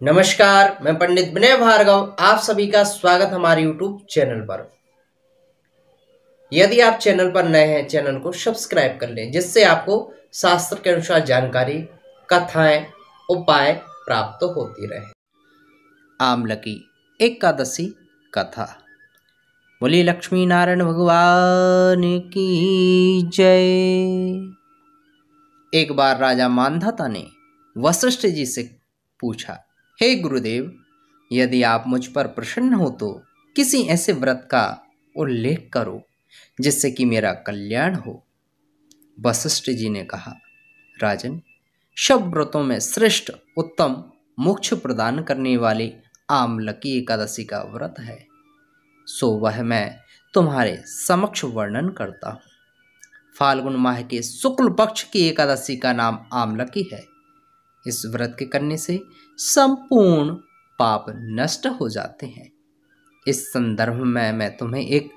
नमस्कार, मैं पंडित विनय भार्गव आप सभी का स्वागत हमारे YouTube चैनल पर। यदि आप चैनल पर नए हैं, चैनल को सब्सक्राइब कर लें जिससे आपको शास्त्र के अनुसार जानकारी, कथाएं, उपाय प्राप्त होती रहे। आमलकी एकादशी कथा। बोलिए लक्ष्मी नारायण भगवान की जय। एक बार राजा मानधाता ने वशिष्ठ जी से पूछा, हे गुरुदेव, यदि आप मुझ पर प्रसन्न हो तो किसी ऐसे व्रत का उल्लेख करो जिससे कि मेरा कल्याण हो। वशिष्ठ जी ने कहा, राजन, सब व्रतों में श्रेष्ठ उत्तम मोक्ष प्रदान करने वाली आमलकी एकादशी का व्रत है, सो वह मैं तुम्हारे समक्ष वर्णन करता हूँ। फाल्गुन माह के शुक्ल पक्ष की एकादशी का नाम आमलकी है। इस व्रत के करने से संपूर्ण पाप नष्ट हो जाते हैं। इस संदर्भ में मैं तुम्हें एक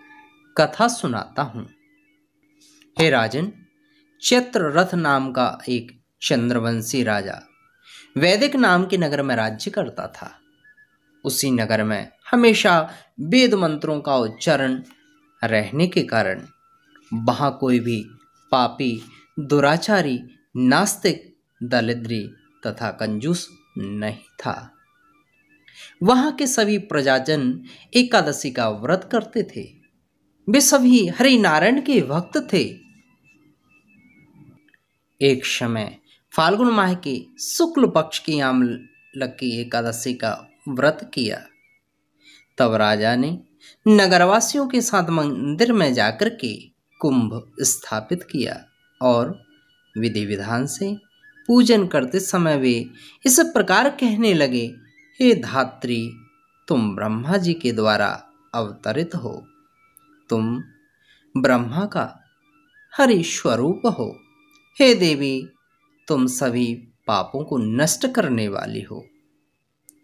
कथा सुनाता हूँ। हे राजन, चित्ररथ नाम का एक चंद्रवंशी राजा वैदिक नाम के नगर में राज्य करता था। उसी नगर में हमेशा वेद मंत्रों का उच्चारण रहने के कारण वहाँ कोई भी पापी, दुराचारी, नास्तिक, दरिद्री तथा कंजूस नहीं था। वहां के सभी प्रजाजन एकादशी का व्रत करते थे। वे सभी हरि नारायण के भक्त थे। एक समय फाल्गुन माह के शुक्ल पक्ष की आमलकी एकादशी का व्रत किया। तब राजा ने नगरवासियों के साथ मंदिर में जाकर के कुंभ स्थापित किया और विधि विधान से पूजन करते समय वे इस प्रकार कहने लगे, हे धात्री, तुम ब्रह्मा जी के द्वारा अवतरित हो। तुम ब्रह्मा का हरि स्वरूप हो। हे देवी, तुम सभी पापों को नष्ट करने वाली हो।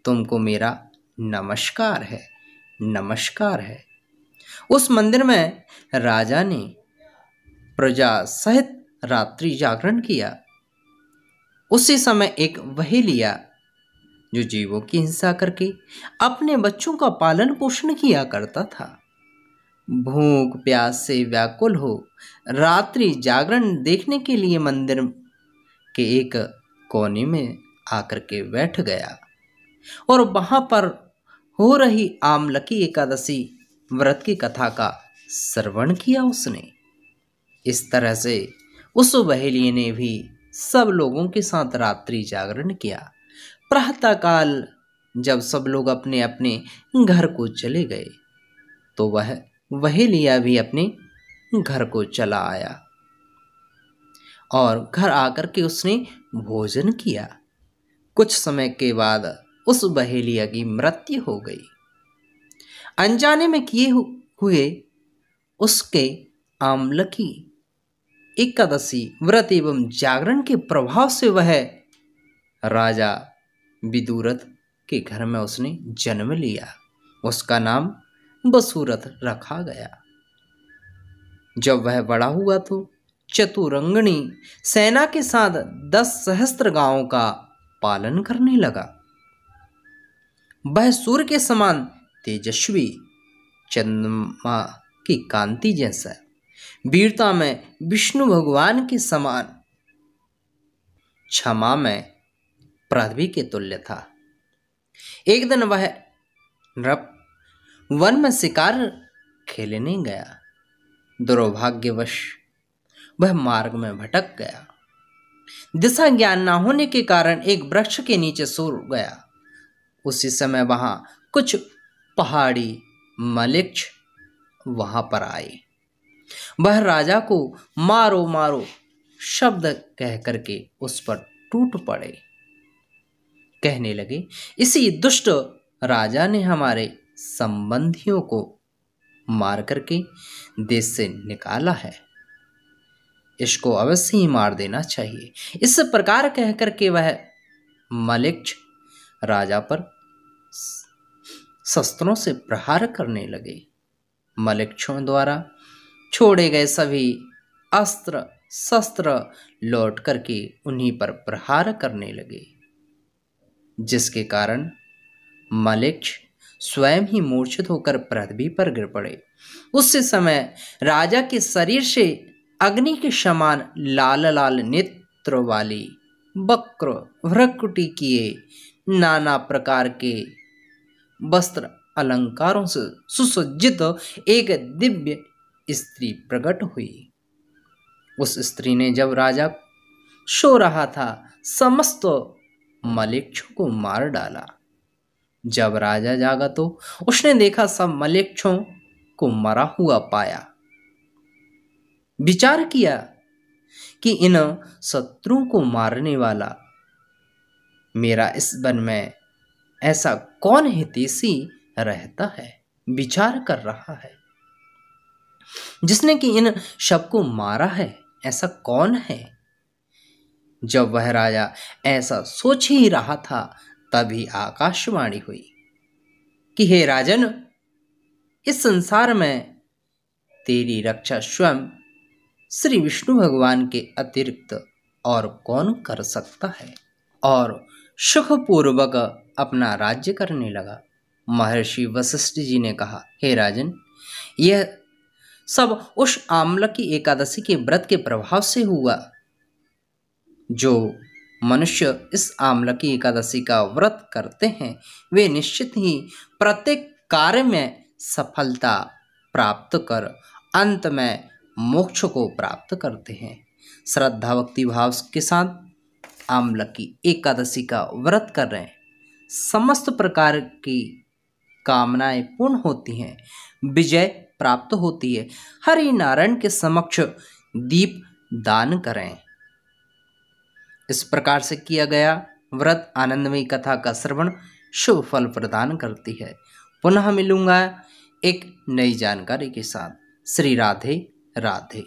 तुमको मेरा नमस्कार है, नमस्कार है। उस मंदिर में राजा ने प्रजा सहित रात्रि जागरण किया। उसी समय एक वहेलिया जो जीवों की हिंसा करके अपने बच्चों का पालन पोषण किया करता था, भूख प्यास से व्याकुल हो रात्रि जागरण देखने के लिए मंदिर के एक कोने में आकर के बैठ गया और वहां पर हो रही आमलकी एकादशी व्रत की कथा का श्रवण किया उसने। इस तरह से उस वहेलिये ने भी सब लोगों के साथ रात्रि जागरण किया। प्रातःकाल जब सब लोग अपने अपने घर को चले गए तो वह वहेलिया भी अपने घर को चला आया और घर आकर के उसने भोजन किया। कुछ समय के बाद उस वहेलिया की मृत्यु हो गई। अनजाने में किए हुए उसके आमलकी एकादशी व्रत एवं जागरण के प्रभाव से वह राजा विदुरथ के घर में उसने जन्म लिया। उसका नाम वसुरथ रखा गया। जब वह बड़ा हुआ तो चतुरंगणी सेना के साथ 10 सहस्त्र गांवों का पालन करने लगा। वह सूर्य के समान तेजस्वी, चंद्रमा की कांति जैसा, वीरता में विष्णु भगवान के समान, क्षमा में पृथ्वी के तुल्य था। एक दिन वह नृप वन में शिकार खेलने गया। दुर्भाग्यवश वह मार्ग में भटक गया। दिशा ज्ञान न होने के कारण एक वृक्ष के नीचे सो गया। उसी समय वहां कुछ पहाड़ी मलिक्ष वहां पर आए। वह राजा को मारो मारो शब्द कह करके उस पर टूट पड़े। कहने लगे, इसी दुष्ट राजा ने हमारे संबंधियों को मार करके देश से निकाला है, इसको अवश्य ही मार देना चाहिए। इस प्रकार कह करके वह मलिक्ष राजा पर शस्त्रों से प्रहार करने लगे। मलिक्षों द्वारा छोड़े गए सभी अस्त्र शस्त्र लौट करके उन्हीं पर प्रहार करने लगे। जिसके कारण मलेच्छ स्वयं ही मूर्छित होकर पृथ्वी पर गिर पड़े। उस समय राजा के शरीर से अग्नि के समान लाल लाल नेत्र वाली वक्र भ्रकुटी किए नाना प्रकार के वस्त्र अलंकारों से सुसज्जित एक दिव्य स्त्री प्रकट हुई। उस स्त्री ने जब राजा सो रहा था समस्त मलेच्छों को मार डाला। जब राजा जागा तो उसने देखा सब मलेच्छों को मरा हुआ पाया। विचार किया कि इन शत्रुओं को मारने वाला मेरा इस वन में ऐसा कौन हितैषी रहता है, विचार कर रहा है, जिसने कि इन सबको मारा है, ऐसा कौन है। जब वह राजा ऐसा सोच ही रहा था तभी आकाशवाणी हुई कि हे राजन, इस संसार में तेरी रक्षा स्वयं श्री विष्णु भगवान के अतिरिक्त और कौन कर सकता है। और सुखपूर्वक अपना राज्य करने लगा। महर्षि वशिष्ठ जी ने कहा, हे राजन, यह सब उस आम्लकी एकादशी के व्रत के प्रभाव से हुआ। जो मनुष्य इस आम्लकी एकादशी का व्रत करते हैं वे निश्चित ही प्रत्येक कार्य में सफलता प्राप्त कर अंत में मोक्ष को प्राप्त करते हैं। श्रद्धा भक्ति भाव के साथ आम्लकी एकादशी का व्रत कर रहे हैं, समस्त प्रकार की कामनाएं पूर्ण होती हैं, विजय प्राप्त होती है। हरि नारायण के समक्ष दीप दान करें। इस प्रकार से किया गया व्रत आनंदमयी कथा का श्रवण शुभ फल प्रदान करती है। पुनः मिलूंगा एक नई जानकारी के साथ। श्री राधे राधे।